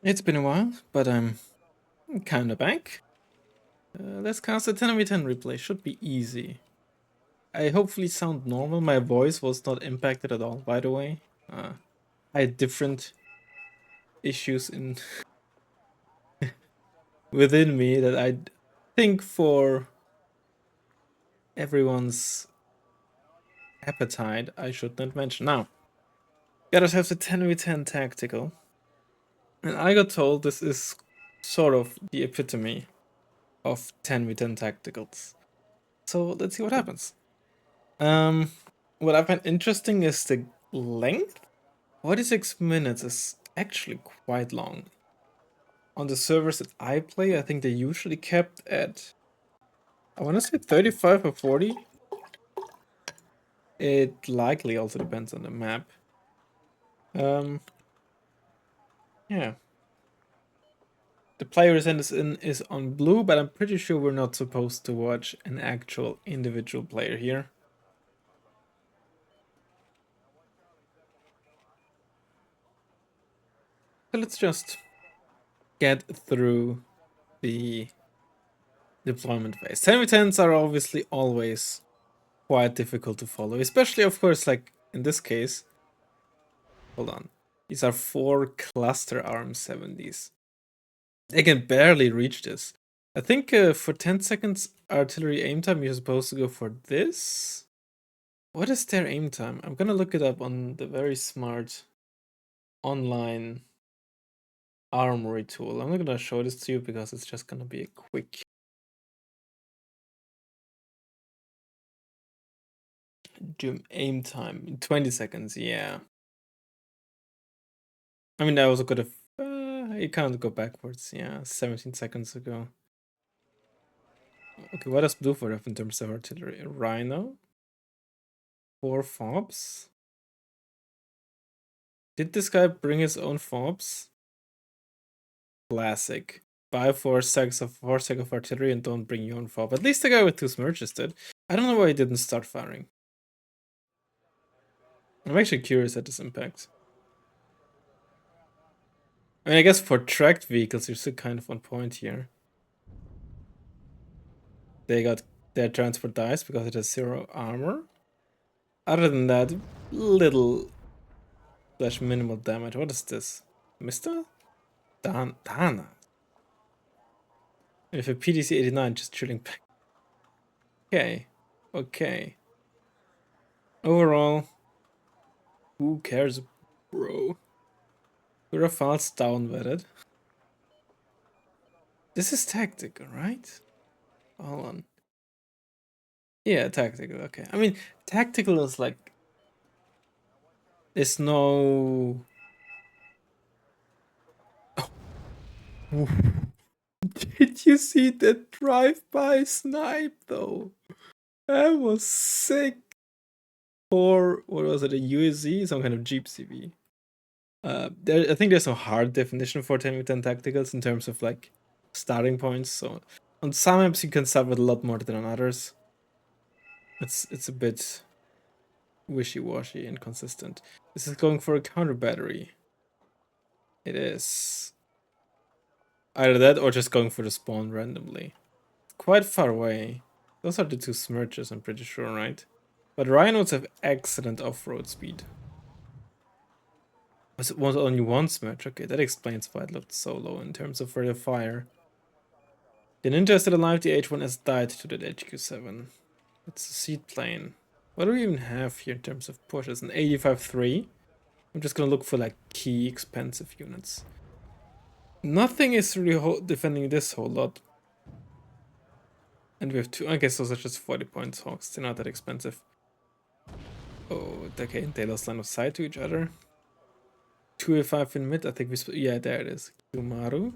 It's been a while, but I'm kinda back. Let's cast a 10v10 replay. Should be easy. I hopefully sound normal. My voice was not impacted at all, by the way. I had different issues in within me that I think for everyone's appetite I should not mention. Now, gotta have the 10v10 tactical. And I got told this is sort of the epitome of 10v10 tacticals. So let's see what happens. What I find interesting is the length. 46 minutes is actually quite long. On the servers that I play, I think they usually kept at, I want to say 35 or 40. It likely also depends on the map. Yeah. The player is on blue, but I'm pretty sure we're not supposed to watch an actual individual player here. So let's just get through the deployment phase. 10v10s are obviously always quite difficult to follow, especially, of course, like in this case. Hold on. These are 4 cluster arm 70s. They can barely reach this. I think for 10 seconds artillery aim time, you're supposed to go for this. What is their aim time? I'm gonna look it up on the very smart online armory tool. I'm not gonna show this to you because it's just gonna be a quick aim time in 20 seconds. Yeah. I mean, I also could have. You can't go backwards. Yeah, 17 seconds ago. Okay, what does Blue have in terms of artillery? Rhino? 4 fobs? Did this guy bring his own fobs? Classic. Buy 4 stacks of artillery and don't bring your own fob. At least the guy with 2 smirches did. I don't know why he didn't start firing. I'm actually curious at this impact. I mean, I guess for tracked vehicles, you're still kind of on point here. They got their transport dice because it has 0 armor. Other than that, little / minimal damage. What is this? Mister? Dana. With a PDC 89 just chilling back. Okay. Okay. Overall, who cares, bro? Rafale's downwetted. This is tactical, right? Hold on. Yeah, tactical, okay. I mean, tactical is like... There's no... Oh. Did you see that drive-by snipe, though? That was sick. Or, what was it, a USZ? Some kind of Jeep CV. I think there's no hard definition for 10v10 tacticals in terms of like starting points. So on some maps you can start with a lot more than on others. It's a bit wishy-washy, inconsistent. This is going for a counter battery. It is either that or just going for the spawn randomly. Quite far away. Those are the 2 smirches, I'm pretty sure, right? But rhinos have excellent off-road speed. It was only 1 smirch. Okay, that explains why it looked so low in terms of rate of fire. The ninja is still alive, the H1 has died to the HQ7. It's a seed plane. What do we even have here in terms of pushes? An 85-3. I'm just gonna look for like key expensive units. Nothing is really defending this whole lot. And we have 2, I guess those are just 40 points hawks, they're not that expensive. Oh, okay, they lost line of sight to each other. 2A5 in mid, I think yeah, there it is. Humaru.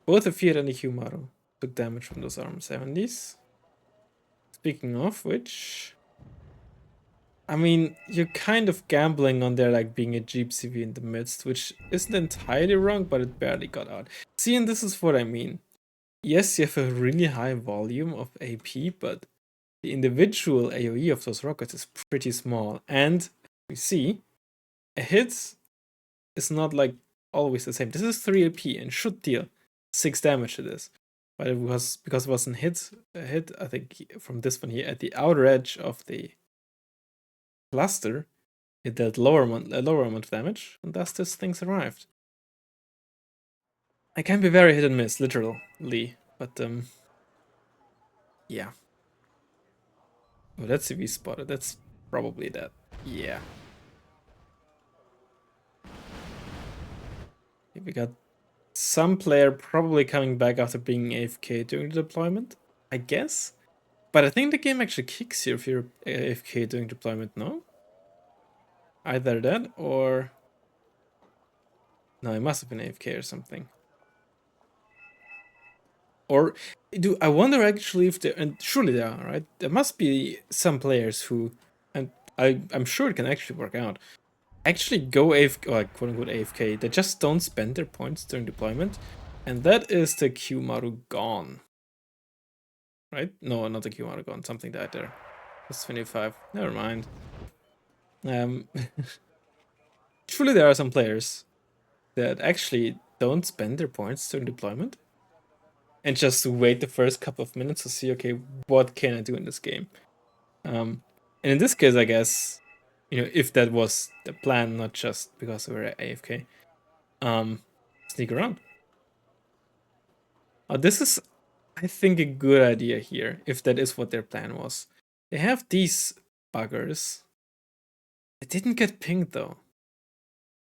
Both the Fiat and the Humaru took damage from those arm 70s. Speaking of which, I mean, you're kind of gambling on there like being a Jeep CV in the midst, which isn't entirely wrong, but it barely got out. See, and this is what I mean. Yes, you have a really high volume of AP, but the individual AoE of those rockets is pretty small. And we see, a hit is not like always the same. This is 3 AP and should deal 6 damage to this. But it was because it wasn't a hit, I think, from this one here at the outer edge of the cluster, it dealt a lower amount of damage, and thus this thing survived. I can be very hit and miss, literally, but yeah. Oh, that's CV spotted. That's probably that. Yeah. We got some player probably coming back after being AFK during the deployment, I guess. But I think the game actually kicks you if you're AFK during deployment, no? Either that or... No, it must have been AFK or something. Or I wonder actually if there, and surely there are, right? There must be some players who, and I'm sure it can actually work out, actually go AFK, or quote unquote AFK. They just don't spend their points during deployment, and that is the Q-Maru gone. Right? No, not the Q-Maru gone. Something died there. That's 25. Never mind. Surely there are some players that actually don't spend their points during deployment and just wait the first couple of minutes to see, okay, what can I do in this game? And in this case, I guess, if that was the plan, not just because we were AFK, sneak around. This is, I think, a good idea here, if that is what their plan was. They have these buggers. It didn't get pinged, though.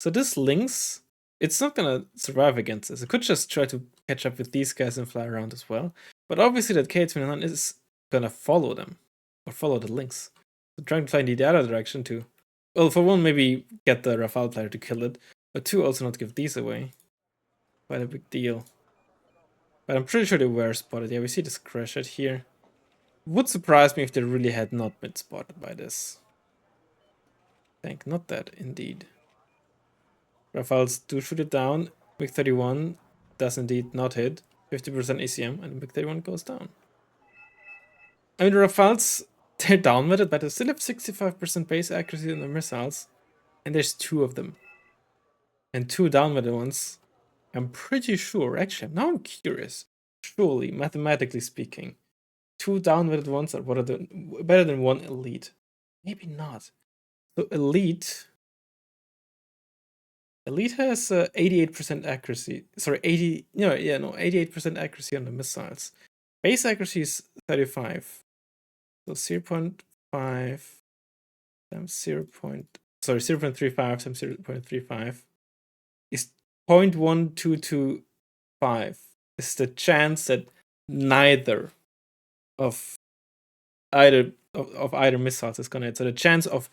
So this Lynx, it's not gonna survive against this. It could just try to catch up with these guys and fly around as well. But obviously that K-29 is gonna follow them, or follow the Lynx. So trying to find the other direction to, well, for one, maybe get the Rafale player to kill it, but two, also not give these away. Quite a big deal. But I'm pretty sure they were spotted. Yeah, we see this crash right here. Would surprise me if they really had not been spotted by this. Thank not that, indeed. Rafales do shoot it down. MiG-31 does indeed not hit. 50% ACM, and the MiG-31 goes down. I mean, the Rafales, they're downwetted, but they still have 65% base accuracy on their missiles. And there's 2 of them. And 2 downwetted ones. I'm pretty sure, actually, now I'm curious. Surely, mathematically speaking, 2 downwetted ones are better than 1 elite. Maybe not. So Elite has 88% accuracy. Sorry, 88% accuracy on the missiles. Base accuracy is 35. So 0.5 times 0.35 times 0.35 is 0.1225. Is the chance that neither of either missiles is gonna hit. So the chance of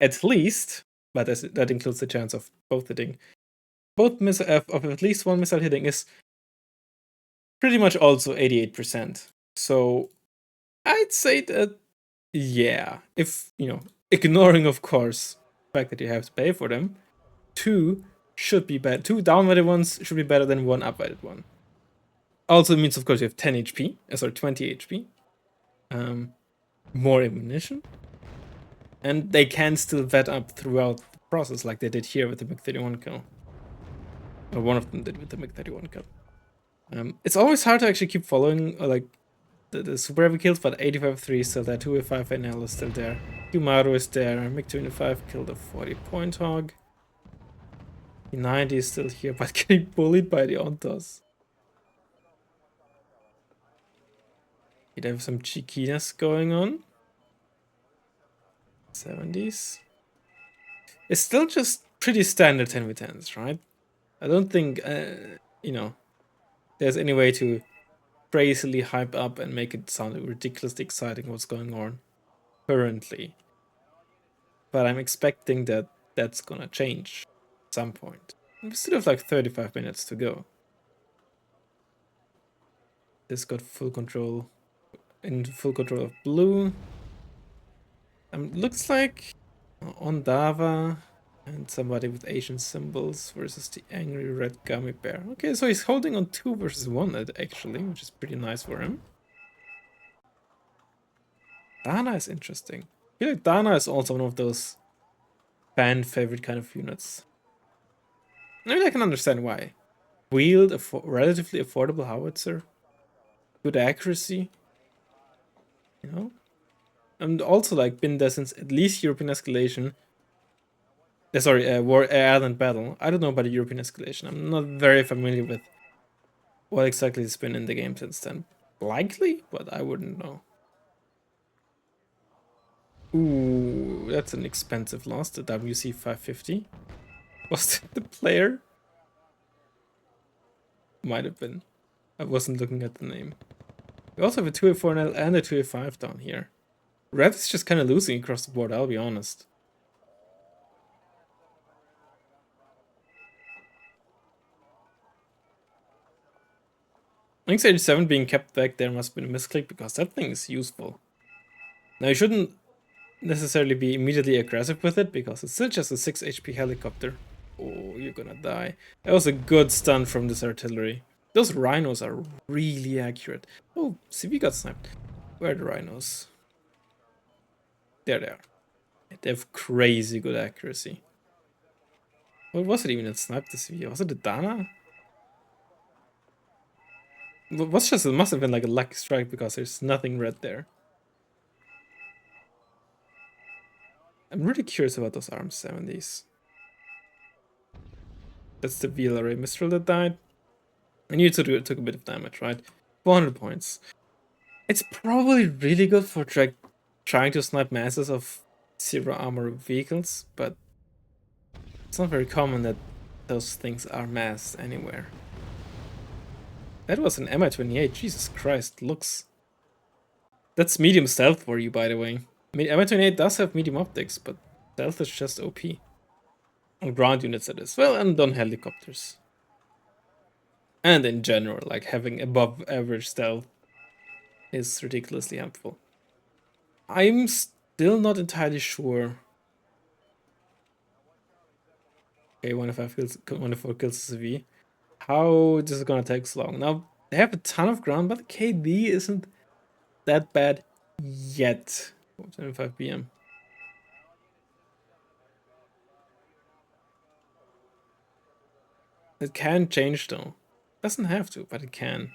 at least, but that includes the chance of both hitting, of at least one missile hitting is pretty much also 88%. So I'd say that, yeah, if, ignoring, of course, the fact that you have to pay for them, 2 should be better. 2 downweighted ones should be better than 1 upweighted one. Also means, of course, you have 10 HP, 20 HP. More ammunition. And they can still vet up throughout the process, like they did here with the MiG-31 kill. Or one of them did with the MiG-31 kill. It's always hard to actually keep following, like, the super heavy kills, but 85-3 is still there, 205 NL is still there, Q-Maru is there, MiG-25 killed a 40-point hog. P90 is still here, but getting bullied by the Ontos. You'd have some cheekiness going on. 70s. It's still just pretty standard 10v10s, right? I don't think, there's any way to crazily hype up and make it sound ridiculously exciting what's going on currently. But I'm expecting that that's gonna change at some point. We still have like 35 minutes to go. This got full control of blue. Looks like Ondava and somebody with Asian symbols versus the angry red gummy bear. Okay, so he's holding on 2 versus 1 actually, which is pretty nice for him. Dana is interesting. I feel like Dana is also one of those fan favorite kind of units. I mean, I can understand why. Wheeled, relatively affordable howitzer, good accuracy, you know? And also, like, been there since at least European Escalation. War Island Battle. I don't know about the European Escalation. I'm not very familiar with what exactly has been in the game since then. Likely, but I wouldn't know. Ooh, that's an expensive loss. The WC 550. Was it the player? Might have been. I wasn't looking at the name. We also have a 2A4 and a 2A5 down here. Red is just kind of losing across the board, I'll be honest. I think stage 7 being kept back there must have been a misclick because that thing is useful. Now you shouldn't necessarily be immediately aggressive with it because it's still just a 6 HP helicopter. Oh, you're gonna die. That was a good stun from this artillery. Those rhinos are really accurate. Oh, CV got sniped. Where are the rhinos? There they are. They have crazy good accuracy. What was it even that sniped the CV? Was it the Dana? It must have been like a lucky strike because there's nothing red there. I'm really curious about those ARM 70s. That's the VLRA Mistral that died. And you took a bit of damage, right? 400 points. It's probably really good for trying to snipe masses of zero armor vehicles, but it's not very common that those things are massed anywhere. That was an MI-28. Jesus Christ, looks. That's medium stealth for you, by the way. I mean, MI-28 does have medium optics, but stealth is just OP. On ground units, that is. Well, and on helicopters. And in general, like having above average stealth is ridiculously helpful. I'm still not entirely sure. Okay, 1 4 kills CV. How this is gonna take so long? Now they have a ton of ground, but the KD isn't that bad yet. 25 PM. It can change though. Doesn't have to, but it can.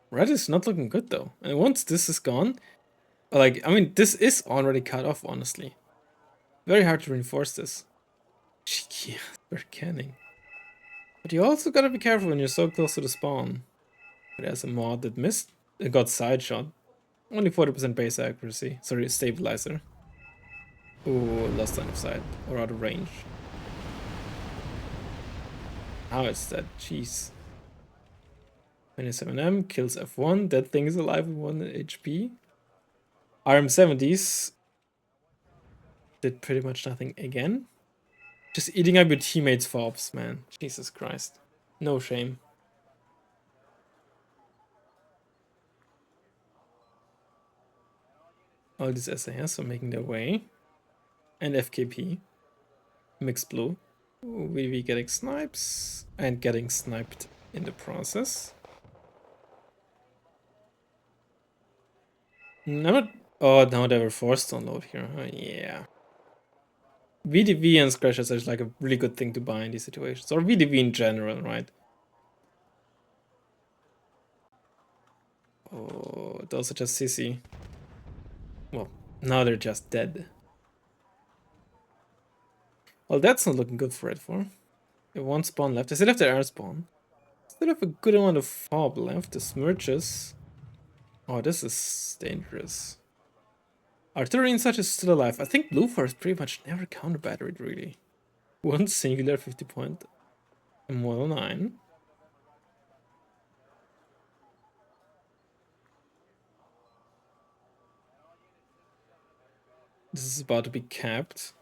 Red is not looking good though. And once this is gone, like, I mean, this is already cut off, honestly. Very hard to reinforce this. Cheeky, they're canning. But you also gotta be careful when you're so close to the spawn. There's a mod that missed. It got side shot. Only 40% base accuracy. Sorry, stabilizer. Ooh, lost line of sight. Or out of range. How is that? Jeez. 27M kills F1. That thing is alive with 1 HP. RM70s did pretty much nothing again. Just eating up your teammates' fobs, man. Jesus Christ. No shame. All these SAS are making their way. And FKP. Mixed blue. VV getting snipes. And getting sniped in the process. No, oh, no, they were forced to unload here. Oh, yeah. VDV and Scratches is like a really good thing to buy in these situations. Or VDV in general, right? Oh, those are just sissy. Well, now they're just dead. Well, that's not looking good for Red 4. They have 1 spawn left. They still have their air spawn. Still have a good amount of fob left. The Smirches. Oh, this is dangerous. Artillery and such is still alive. I think Blue Force pretty much never counter batteried, really. 1 singular 50 point. And Model 9. This is about to be capped.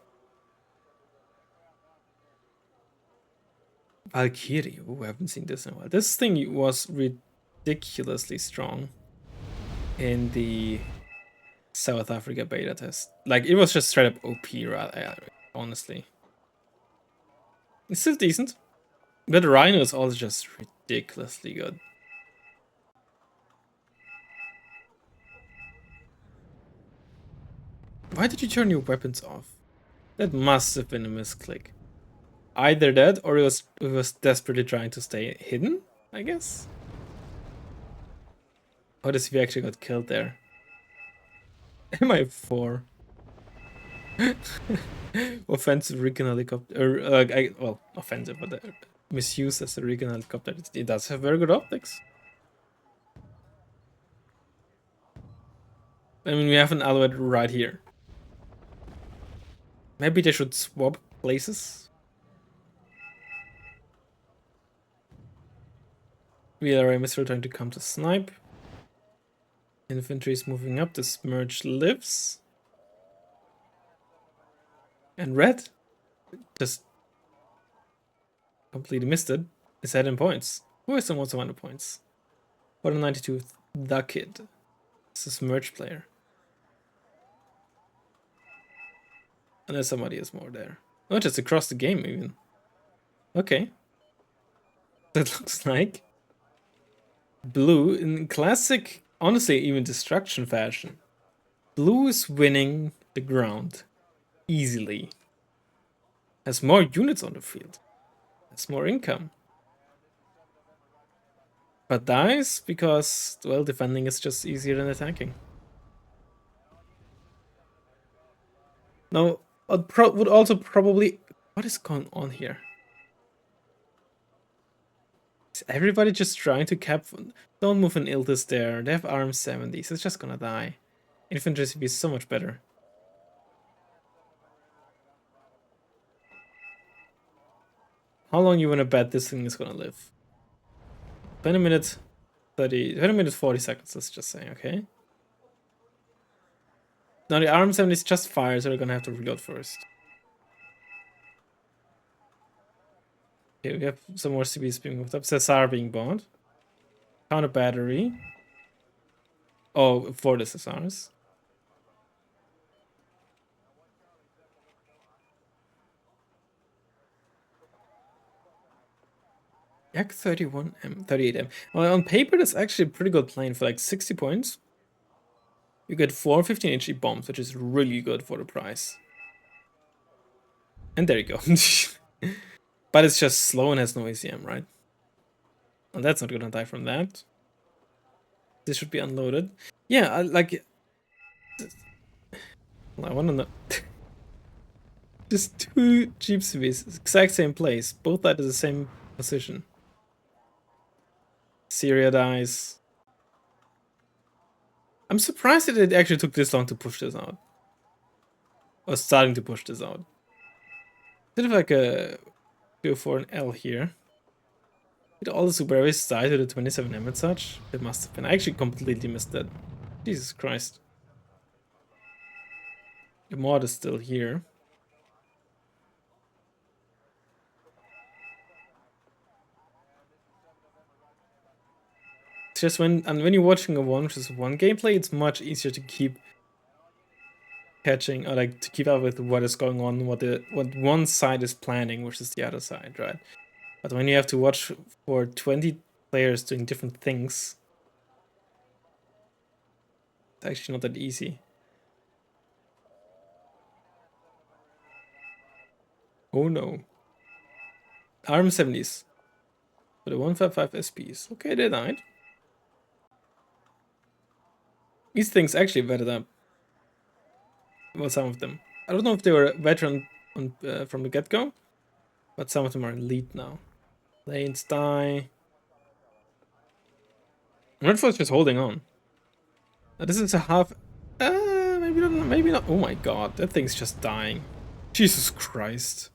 Valkyrie. Oh, I haven't seen this in a while. This thing was ridiculously strong in the South Africa beta test. Like, it was just straight up OP, honestly. It's still decent. But Rhino is also just ridiculously good. Why did you turn your weapons off? That must have been a misclick. Either that, or it was desperately trying to stay hidden, I guess. What if we actually got killed there? Am I 4? Offensive recon helicopter, well, offensive, but misuse as a recon helicopter. It does have very good optics. I mean, we have an Alouette right here. Maybe they should swap places. VLRM is trying to come to snipe. Infantry is moving up. The Smirch lives. And red just completely missed it. Is ahead in points. Who is the most amount of points? 192. The Kid. It's a Smirch player. Unless somebody is more there. Oh, just across the game even. Okay. That looks like blue in classic, honestly, even destruction fashion. Blue is winning the ground easily. Has more units on the field. Has more income. But dies because, well, defending is just easier than attacking. Now, would also probably... What is going on here? Is everybody just trying to cap... Don't move an Iltis there. They have arm 70s. It's just gonna die. Infantry would be so much better. How long you wanna bet this thing is gonna live? 20 minutes 40 seconds, let's just say, okay? Now the arm 70s just fire, so we're gonna have to reload first. Okay, we have some more CBs being moved up. Cesar being bought. Counter battery. Oh, for the Cesars. Yak 31M, 38M. Well, on paper, that's actually a pretty good plane for like 60 points. You get 4 15-inch bombs, which is really good for the price. And there you go. But it's just slow and has no ACM, right? And that's not gonna die from that. This should be unloaded. Yeah, I wanna know. Just 2 Jeep CVs, exact same place. Both died at the same position. Syria dies. I'm surprised that it actually took this long to push this out. Or starting to push this out. Bit of like a 204 and L here. Did all the super heavies die to the 27M and such? It must have been. I actually completely missed that. Jesus Christ. The mod is still here. It's just when you're watching a 1v1 gameplay, it's much easier to keep catching, or like to keep up with what is going on, what one side is planning versus the other side, right? But when you have to watch for 20 players doing different things, it's actually not that easy. Oh no. Arm 70s. For the 155 SPs. Okay, they died. These things actually vetted up. Well, some of them. I don't know if they were veteran from the get-go, but some of them are elite now. Lanes die. Redford's just holding on. Now, this is a half... maybe not. Oh my god, that thing's just dying. Jesus Christ.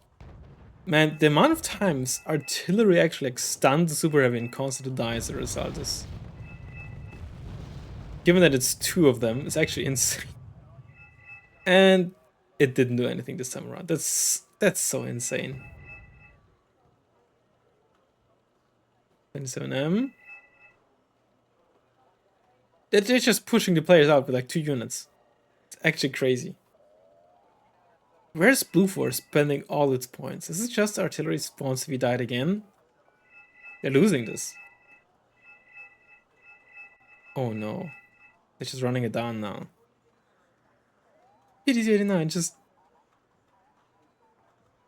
Man, the amount of times artillery actually like stunned the super heavy and caused it to die as a result is... Given that it's 2 of them, it's actually insane. And it didn't do anything this time around. That's so insane. 27M. They're just pushing the players out with like 2 units. It's actually crazy. Where's Blue Force spending all its points? Is it just artillery spawns if he died again? They're losing this. Oh no. They're just running it down now. 89 just...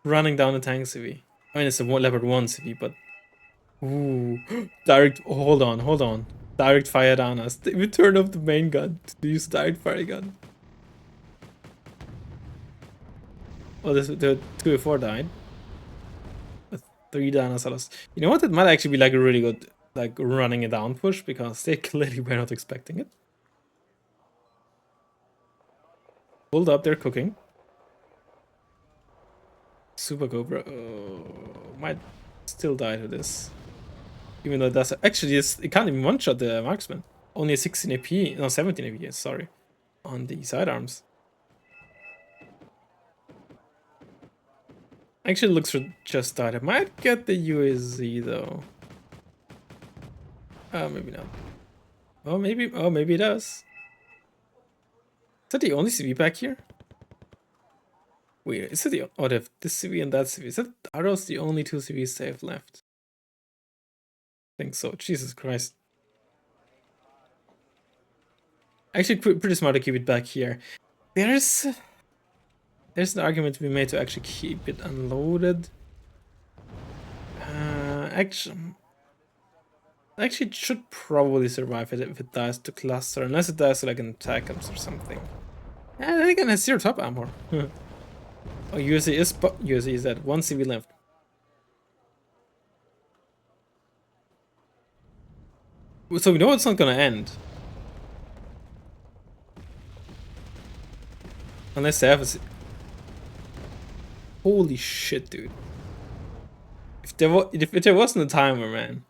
running down the tank CV. I mean, it's a leopard 1 CV, but ooh, direct. Hold on. Direct fire down us. We turn off the main gun to use direct fire gun. Oh, the 2v4 died. 3 down as well. You know what? It might actually be like a really good like running it down push because they clearly were not expecting it. Hold up, they're cooking. Super Cobra might still die to this. Even though that's actually it can't even one-shot the marksman. Only a 16 AP, no 17 AP, sorry, on the sidearms. Actually looks for just died. I might get the UAZ though. Maybe not. Oh maybe it does. Is that the only CV back here? Wait, is it the they have this CV and that CV? Are those the only 2 CVs they have left? I think so. Jesus Christ. Actually, pretty smart to keep it back here. There's an argument to be made to actually keep it unloaded. Actually, it should probably survive it if it dies to cluster, unless it dies to like an attack or something. Yeah, then again, it has 0 top armor. Oh, USC is dead. 1 CV left. So we know it's not gonna end. Unless they have a... Holy shit, dude. If there wasn't a timer, man,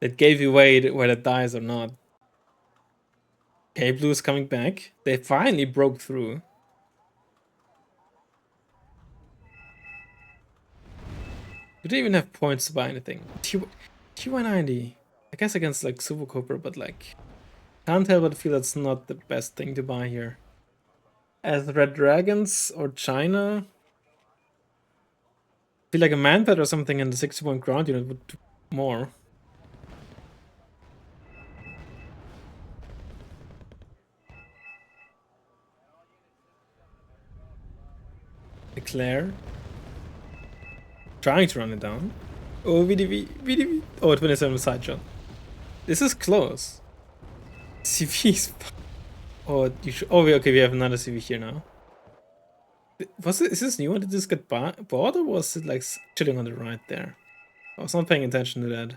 that gave you away whether it dies or not. Okay, blue is coming back. They finally broke through. Do they even have points to buy anything? T190. I guess against like Super Cobra, but like... Can't help but feel that's not the best thing to buy here. As Red Dragons or China... I feel like a Manpad or something in the 60-point ground unit would do more. Eclair. Trying to run it down. Oh, VDV. Oh, 27 side shot. This is close. CV's... Oh, you should... Oh, okay, we have another CV here now. Is this new one? Did this get bought or was it like chilling on the right there? I was not paying attention to that.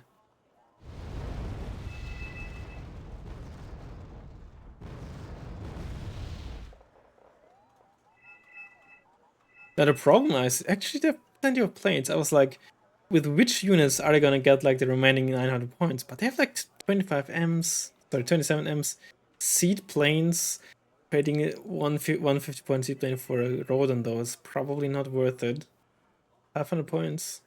Now the problem is, actually they have plenty of planes. I was like, with which units are they gonna get like the remaining 900 points? But they have like 25 Ms, sorry, 27 Ms, seed planes. Trading 150 point seed plane for a Rodent though is probably not worth it. 500 points.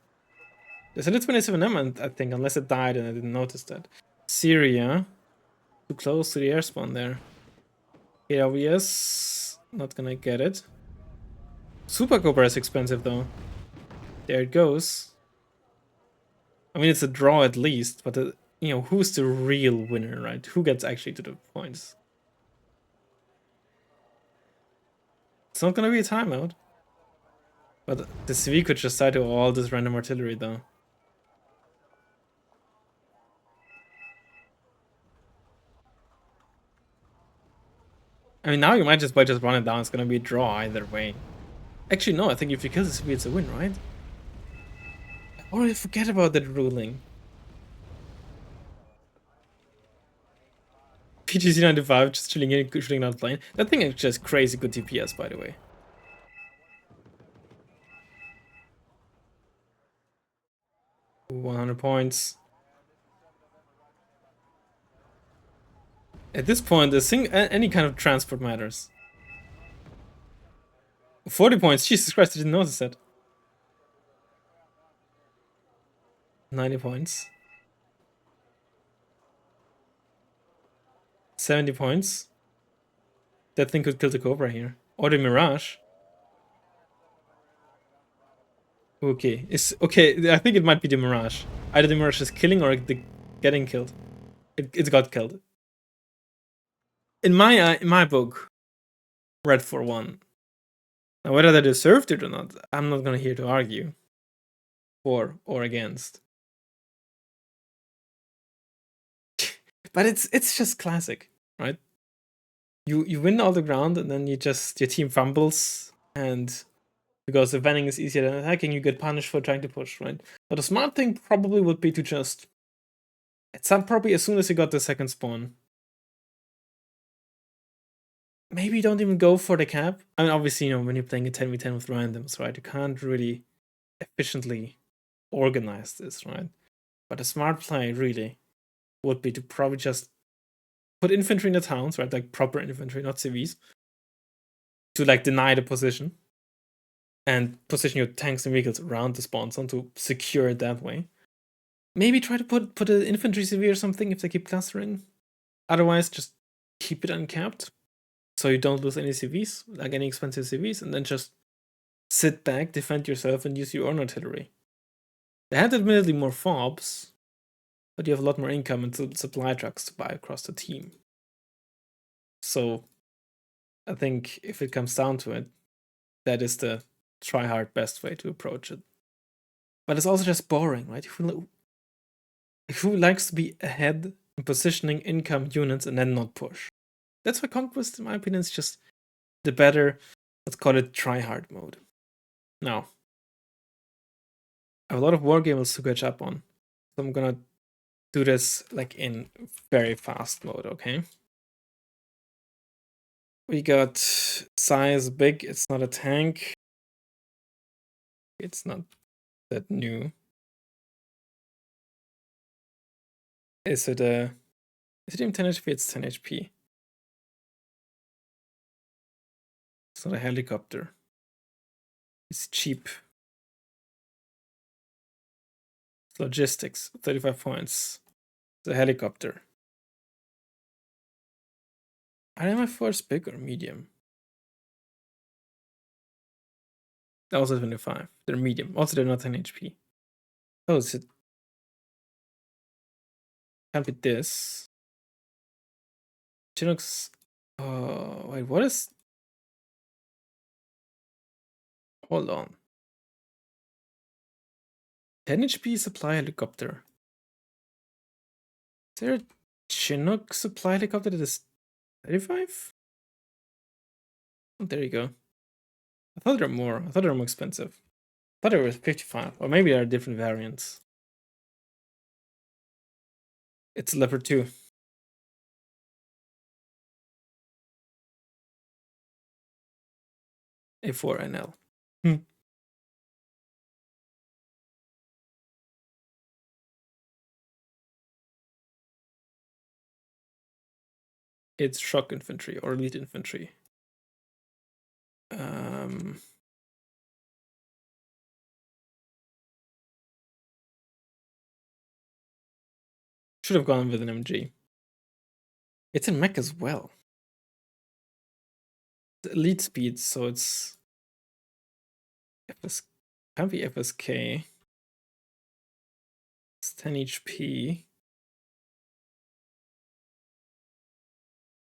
There's only 27M, I think, unless it died and I didn't notice that. Syria. Too close to the air spawn there. AWS. Not gonna get it. Super Cobra is expensive though. There it goes. I mean, it's a draw at least, but you know, who's the real winner, right? Who gets actually to the points? It's not gonna be a timeout. But the CV could just die to all this random artillery though. I mean, now you might just run it down. It's gonna be a draw either way. Actually, no. I think if you kill the CV, it's a win, right? I already forget about that ruling. PTC 95 just chilling in, shooting out plane. That thing is just crazy good DPS, by the way. Ooh, 100 points. At this point, any kind of transport matters. 40 points. Jesus Christ, I didn't notice that. 90 points. 70 points. That thing could kill the Cobra here. Or the Mirage. Okay. Okay, I think it might be the Mirage. Either the Mirage is killing or getting killed. It got killed. In my book, red for 1. Now, whether they deserved it or not, I'm not gonna here to argue for or against. But it's just classic, right? You win all the ground and then your team fumbles, and because defending is easier than attacking, you get punished for trying to push, right? But the smart thing probably would be to just probably as soon as you got the second spawn, maybe don't even go for the cap. I mean, obviously, when you're playing a 10v10 with randoms, right, you can't really efficiently organize this, right? But a smart play really would be to probably just put infantry in the towns, right? Like proper infantry, not CVs, to like deny the position and position your tanks and vehicles around the spawn zone to secure it that way. Maybe try to put an infantry CV or something if they keep clustering. Otherwise, just keep it uncapped so you don't lose any CVs, like any expensive CVs, and then just sit back, defend yourself, and use your own artillery. They had admittedly more fobs, but you have a lot more income and supply trucks to buy across the team. So I think if it comes down to it, that is the try hard best way to approach it. But it's also just boring, right? Who likes to be ahead in positioning income units and then not push? That's why Conquest, in my opinion, is just the better, let's call it try hard mode. Now, I have a lot of wargames to catch up on, so I'm gonna do this like in very fast mode, okay? We got size big, it's not a tank. It's not that new. Is it even 10 HP? It's 10 HP. It's not a helicopter. It's cheap. It's logistics, 35 points. It's a helicopter. Are my force big or medium? Also 25. They're medium. Also, they're not 10 HP. Oh, is it? Can't be this. Chinook's. Oh, wait, what is. Hold on. 10 HP supply helicopter. Is there a Chinook supply helicopter that is 35? Oh, there you go. I thought they were more. I thought they were more expensive. I thought they were 55. Or maybe there are different variants. It's Leopard 2. A4NL. It's shock infantry or elite infantry. Should have gone with an MG. It's in mech as well. The elite speed, so it's can't be FSK. It's 10 HP.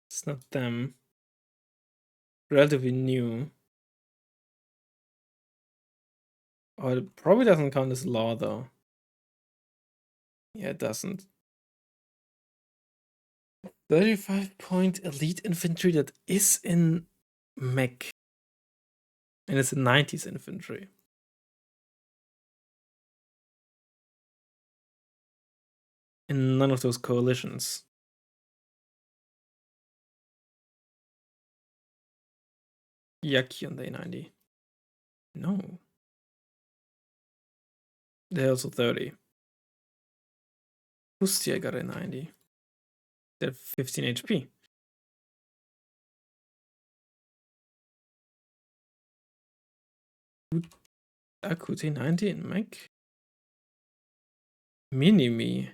It's not them. Relatively new. Oh, it probably doesn't count as law though. Yeah, it doesn't. 35-point elite infantry that is in mech. And it's a 90s infantry. In none of those coalitions. Yaki on day 90. No. They're also 30. Pustia got a 90. They're 15 HP. Akute 90 in mech? Mini-me.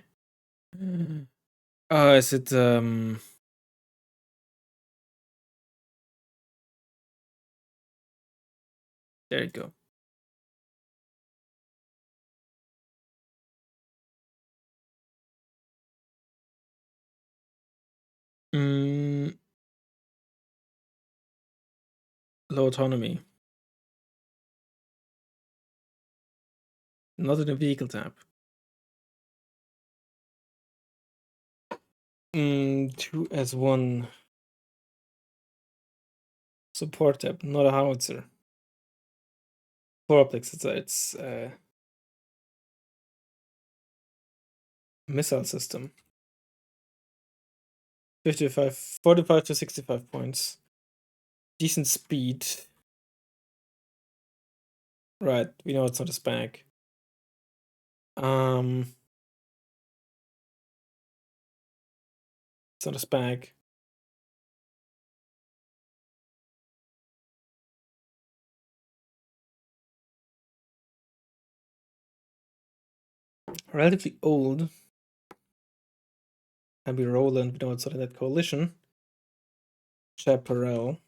Oh, is it there you go. Low autonomy. Not in a vehicle tab. 2 as 1. Support tab, not a howitzer. 4 optics, it's missile system. 45 to 65 points. Decent speed. Right, we know it's not a spag. It's not a spag. Relatively old. Can be Roland, we know it's not in that coalition. Chaparral.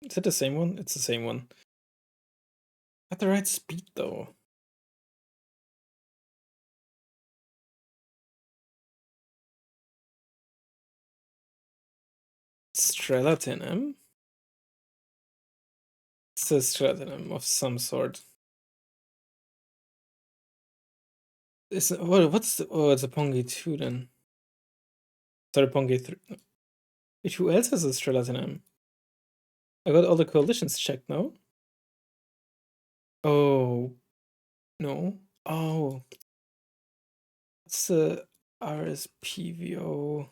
Is it the same one? It's the same one. At the right speed, though. Strelatinum? It's a Strelatinum of some sort. What's the, oh, it's a Pongi 2 then. Sorry, Pongi 3. Wait, who else has a Strelatinum? I got all the coalitions checked now. Oh, no. Oh. It's the RSPVO.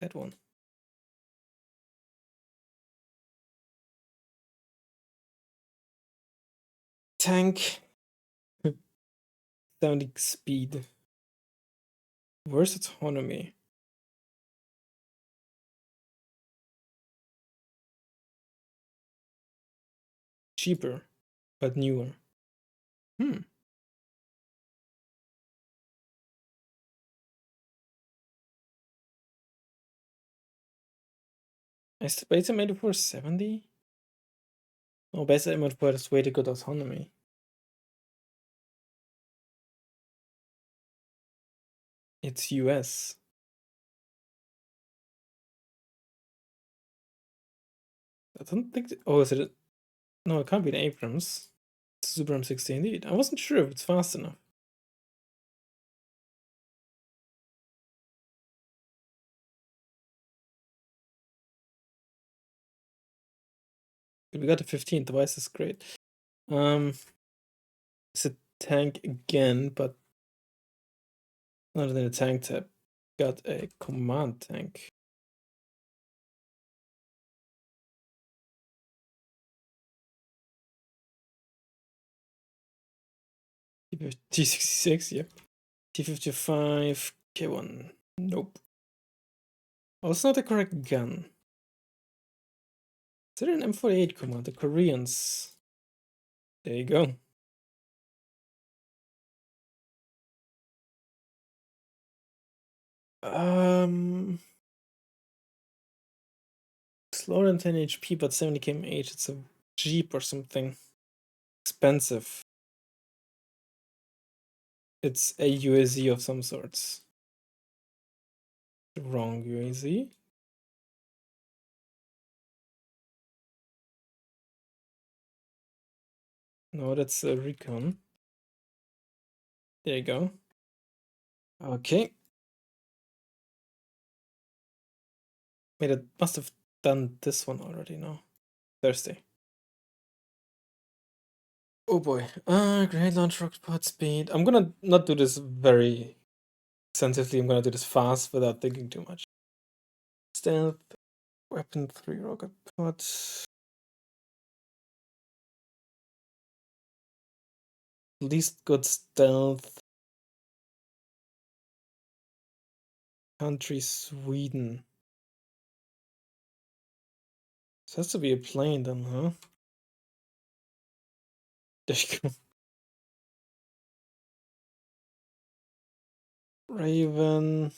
That one. Tank. 70 speed. Where's autonomy? Cheaper, but newer. Is the beta made for 70? Oh, beta made for way to good autonomy. It's US. I don't think. Oh, is it? No, it can't be an Abrams. It's a Super M60 indeed. I wasn't sure if it's fast enough. We got a 15. The device is great. It's a tank again, but not in the tank tab. Got a command tank. T66, yep. T55, K1. Nope. Oh, it's not the correct gun. Is there an M48 command? The Koreans. There you go. Slower than 10 HP, but 70 kmh. It's a Jeep or something. Expensive. It's a UAZ of some sorts. Wrong UAZ. No, that's a Recon. There you go. Okay. Wait, it must have done this one already, no? Thursday. Oh boy. Grenade launch, rocket pod speed. I'm gonna not do this very sensitively. I'm gonna do this fast without thinking too much. Stealth, weapon 3, rocket pods. Least good stealth. Country, Sweden. This has to be a plane then, huh? There you go. Raven.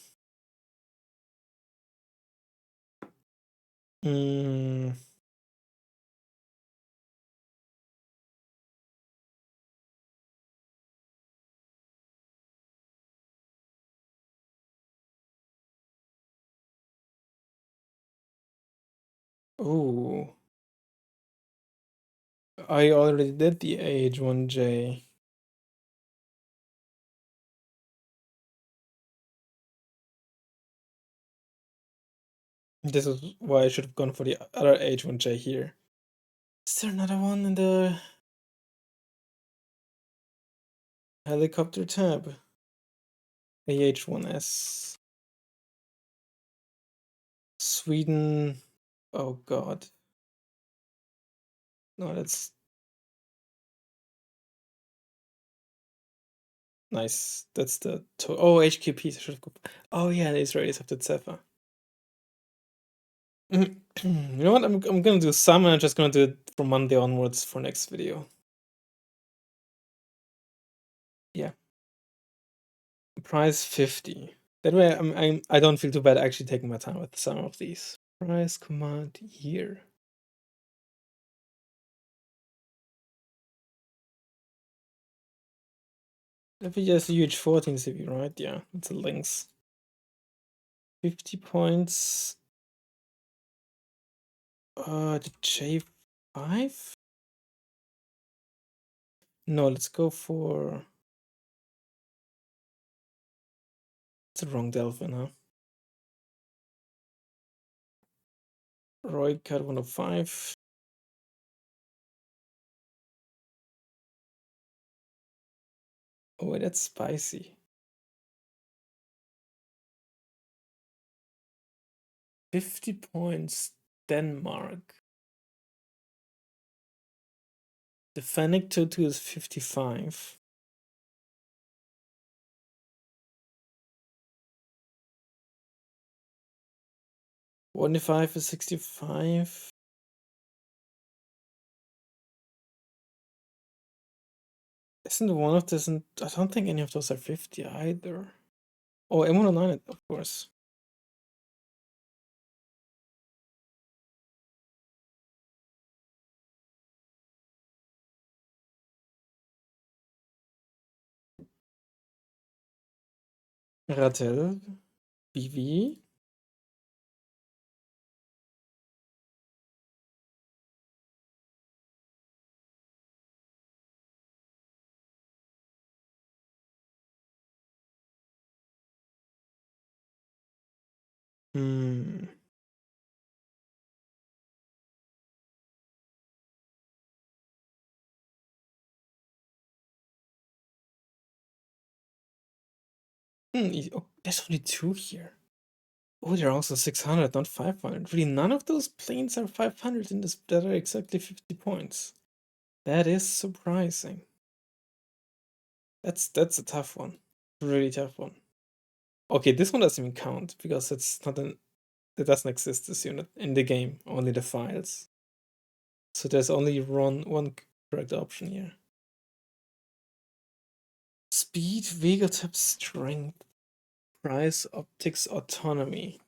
Oh, I already did the AH1J. This is why I should have gone for the other AH1J here. Is there another one in the helicopter tab? AH1S. Sweden. Oh god. No, that's nice. That's the oh, HQP. I should have oh yeah, the Israelis have the Zephyr. You know what? I'm gonna do some, and I'm just gonna do it from Monday onwards for next video. Yeah. Price 50. That way I don't feel too bad actually taking my time with some of these. Price command here. That'd be just a huge 14 CP, right? Yeah, it's a Lynx. 50 points. The J5? No, let's go for. It's the wrong Delphin, huh? Roy cut 105. Oh, wait, that's spicy. 50 points, Denmark. The Fennec 2 is 55. One5 is 65. Isn't one of this? I don't think any of those are 50 either. Oh, M109, of course. Ratel, BV. Hmm. Oh, there's only two here. Oh, they're also 600, not 500. Really, none of those planes are 500 in this that are exactly 50 points. That is surprising. That's a tough one. Really tough one. Okay, this one doesn't even count because it's not it doesn't exist, this unit in the game, only the files. So there's only one correct option here. Speed, vehicle type, strength, price, optics, autonomy.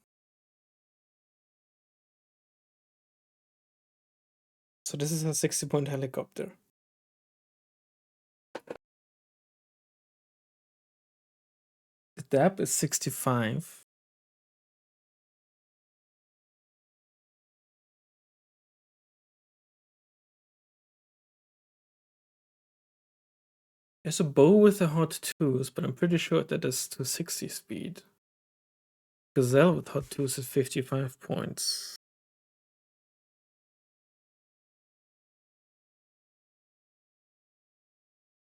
So this is a 60-point helicopter. The depth is 65. There's a bow with the hot 2s, but I'm pretty sure that is 260 speed. Gazelle with hot 2s is 55 points.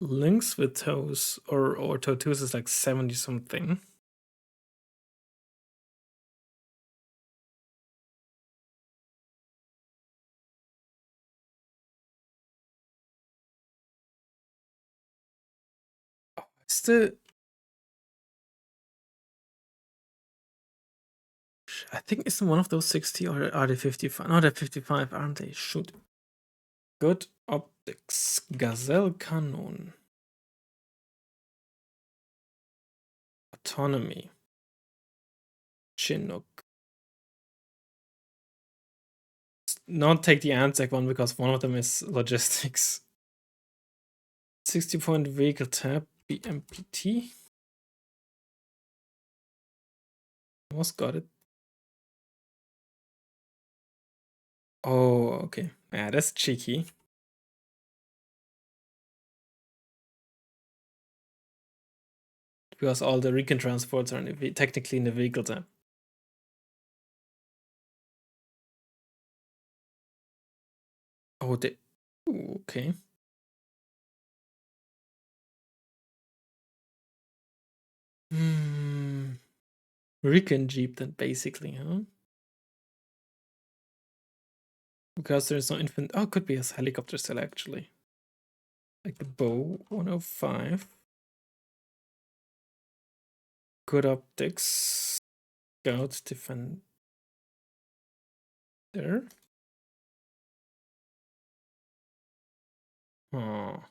Lynx with toes or toe 2s is like 70 something. I think isn't one of those 60 or are they 55? No, they're 55, aren't they? Shoot. Good optics. Gazelle Cannon. Autonomy. Chinook. Not take the Anzac one because one of them is logistics. 60-point vehicle tab. BMPT. Almost got it. Oh, okay. Yeah, that's cheeky. Because all the recon transports are technically in the vehicle type. Oh, they. Ooh, okay. Recon Jeep, then basically, huh? Because there's no infant. Oh, could be a helicopter still, actually. Like the Bow 105. Good optics. Scout defender. Oh.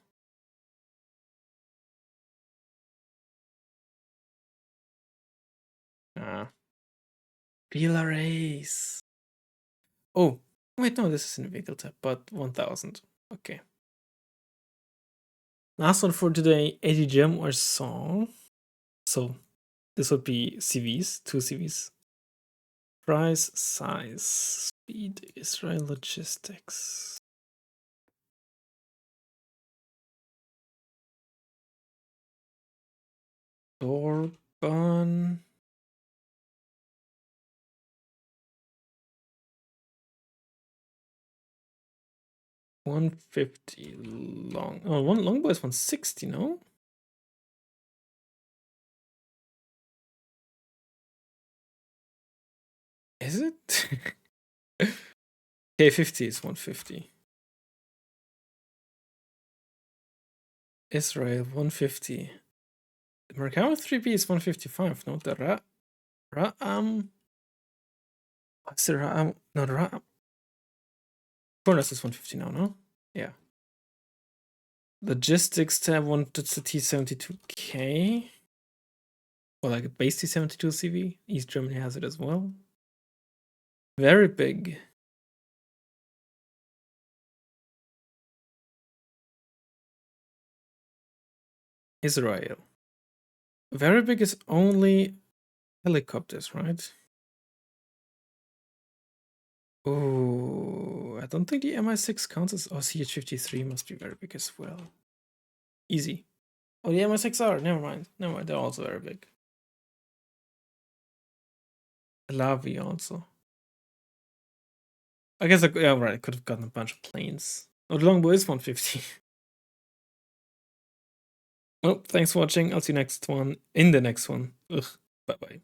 Ah. Villa Race. Oh, wait, no, this is in vehicle type, but 1000. Okay. Last one for today, 80 gem or song. So this would be CVs, 2 CVs. Price, size, speed, Israel logistics. Dorban. 150 long. Oh, one longbow is 160, no? Is it? K50 is 150. Israel 150. Mercado 3B is 155. No, the what's the Ra'am? No, the Ra'am. Furnace is 150 now, no? Yeah. Logistics tab wanted the T72K. Or like a base T72 CV. East Germany has it as well. Very big. Israel. Very big is only helicopters, right? Oh, I don't think the MI6 counts as. Oh, CH-53 must be very big as well. Easy. Oh, the MI6R. Never mind. Never mind. They're also very big. Lavi also. I guess, yeah, right. I could have gotten a bunch of planes. Oh, the longbow is 150. Well, thanks for watching. I'll see you next one in the next one. Ugh. Bye bye.